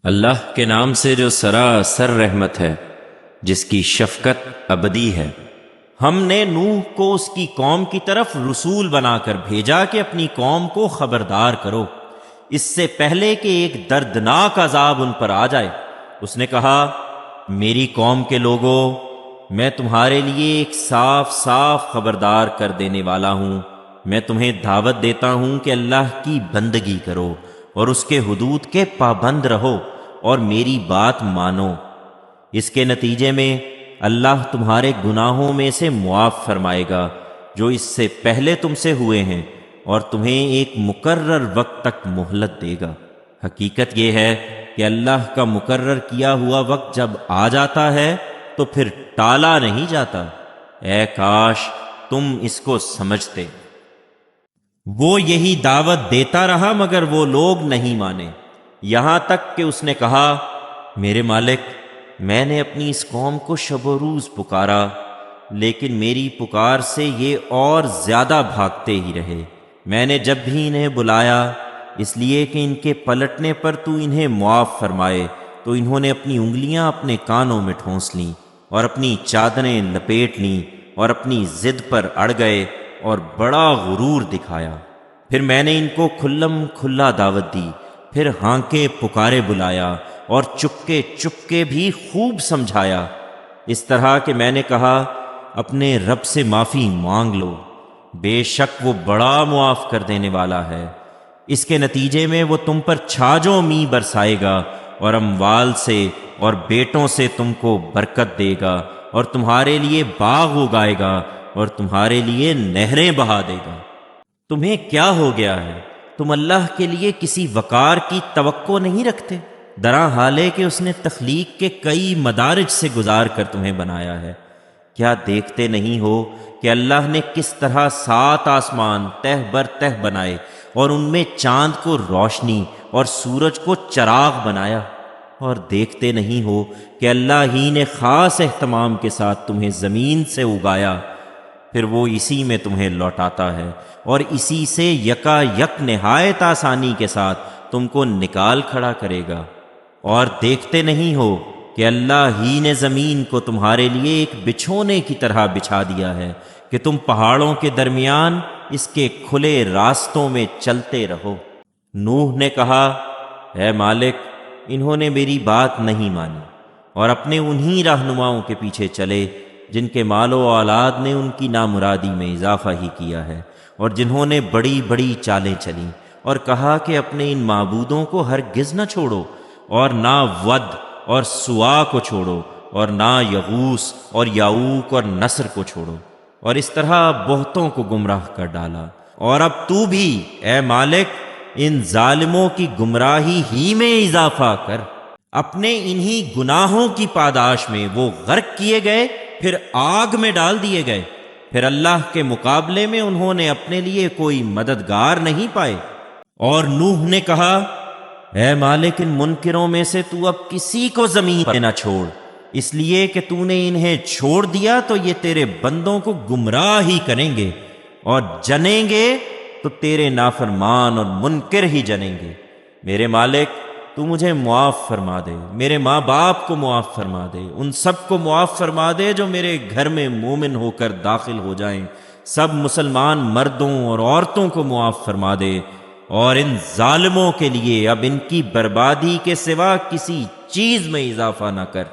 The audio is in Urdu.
اللہ کے نام سے جو سراسر رحمت ہے، جس کی شفقت ابدی ہے۔ ہم نے نوح کو اس کی قوم کی طرف رسول بنا کر بھیجا کہ اپنی قوم کو خبردار کرو، اس سے پہلے کہ ایک دردناک عذاب ان پر آ جائے۔ اس نے کہا، میری قوم کے لوگوں، میں تمہارے لیے ایک صاف صاف خبردار کر دینے والا ہوں۔ میں تمہیں دعوت دیتا ہوں کہ اللہ کی بندگی کرو اور اس کے حدود کے پابند رہو اور میری بات مانو۔ اس کے نتیجے میں اللہ تمہارے گناہوں میں سے معاف فرمائے گا جو اس سے پہلے تم سے ہوئے ہیں، اور تمہیں ایک مقرر وقت تک مہلت دے گا۔ حقیقت یہ ہے کہ اللہ کا مقرر کیا ہوا وقت جب آ جاتا ہے تو پھر ٹالا نہیں جاتا۔ اے کاش تم اس کو سمجھتے۔ وہ یہی دعوت دیتا رہا مگر وہ لوگ نہیں مانے، یہاں تک کہ اس نے کہا، میرے مالک، میں نے اپنی اس قوم کو شب و روز پکارا، لیکن میری پکار سے یہ اور زیادہ بھاگتے ہی رہے۔ میں نے جب بھی انہیں بلایا اس لیے کہ ان کے پلٹنے پر تو انہیں معاف فرمائے، تو انہوں نے اپنی انگلیاں اپنے کانوں میں ٹھونس لیں اور اپنی چادریں لپیٹ لیں اور اپنی ضد پر اڑ گئے اور بڑا غرور دکھایا۔ پھر میں نے ان کو کھلم کھلا دعوت دی، پھر ہانکے پکارے بلایا اور چپکے چپکے بھی خوب سمجھایا، اس طرح کہ میں نے کہا، اپنے رب سے معافی مانگ لو، بے شک وہ بڑا معاف کر دینے والا ہے۔ اس کے نتیجے میں وہ تم پر چھاجوں می برسائے گا اور اموال سے اور بیٹوں سے تم کو برکت دے گا، اور تمہارے لیے باغ اگائے گا اور تمہارے لیے نہریں بہا دے گا۔ تمہیں کیا ہو گیا ہے؟ تم اللہ کے لیے کسی وقار کی توقع نہیں رکھتے؟ درا حال ہے کہ اس نے تخلیق کے کئی مدارج سے گزار کر تمہیں بنایا ہے۔ کیا دیکھتے نہیں ہو کہ اللہ نے کس طرح 7 آسمان تہ بر تہ بنائے اور ان میں چاند کو روشنی اور سورج کو چراغ بنایا؟ اور دیکھتے نہیں ہو کہ اللہ ہی نے خاص اہتمام کے ساتھ تمہیں زمین سے اگایا، پھر وہ اسی میں تمہیں لوٹاتا ہے اور اسی سے یکا یک نہایت آسانی کے ساتھ تم کو نکال کھڑا کرے گا۔ اور دیکھتے نہیں ہو کہ اللہ ہی نے زمین کو تمہارے لیے ایک بچھونے کی طرح بچھا دیا ہے کہ تم پہاڑوں کے درمیان اس کے کھلے راستوں میں چلتے رہو۔ نوح نے کہا، اے مالک، انہوں نے میری بات نہیں مانی اور اپنے انہی رہنماؤں کے پیچھے چلے جن کے مال و اولاد نے ان کی نامرادی میں اضافہ ہی کیا ہے، اور جنہوں نے بڑی بڑی چالیں چلیں اور کہا کہ اپنے ان معبودوں کو ہرگز نہ چھوڑو، اور نہ ود اور سوا کو چھوڑو، اور نہ یغوس اور یعوق اور نصر کو چھوڑو، اور اس طرح بہتوں کو گمراہ کر ڈالا۔ اور اب تو بھی اے مالک ان ظالموں کی گمراہی ہی میں اضافہ کر۔ اپنے انہی گناہوں کی پاداش میں وہ غرق کیے گئے، پھر آگ میں ڈال دیے گئے، پھر اللہ کے مقابلے میں انہوں نے اپنے لیے کوئی مددگار نہیں پائے۔ اور نوح نے کہا، اے مالک، ان منکروں میں سے تو اب کسی کو زمین پر نہ چھوڑ، اس لیے کہ تو نے انہیں چھوڑ دیا تو یہ تیرے بندوں کو گمراہ ہی کریں گے، اور جنیں گے تو تیرے نافرمان اور منکر ہی جنیں گے۔ میرے مالک، تو مجھے معاف فرما دے، میرے ماں باپ کو معاف فرما دے، ان سب کو معاف فرما دے جو میرے گھر میں مومن ہو کر داخل ہو جائیں، سب مسلمان مردوں اور عورتوں کو معاف فرما دے، اور ان ظالموں کے لیے اب ان کی بربادی کے سوا کسی چیز میں اضافہ نہ کر۔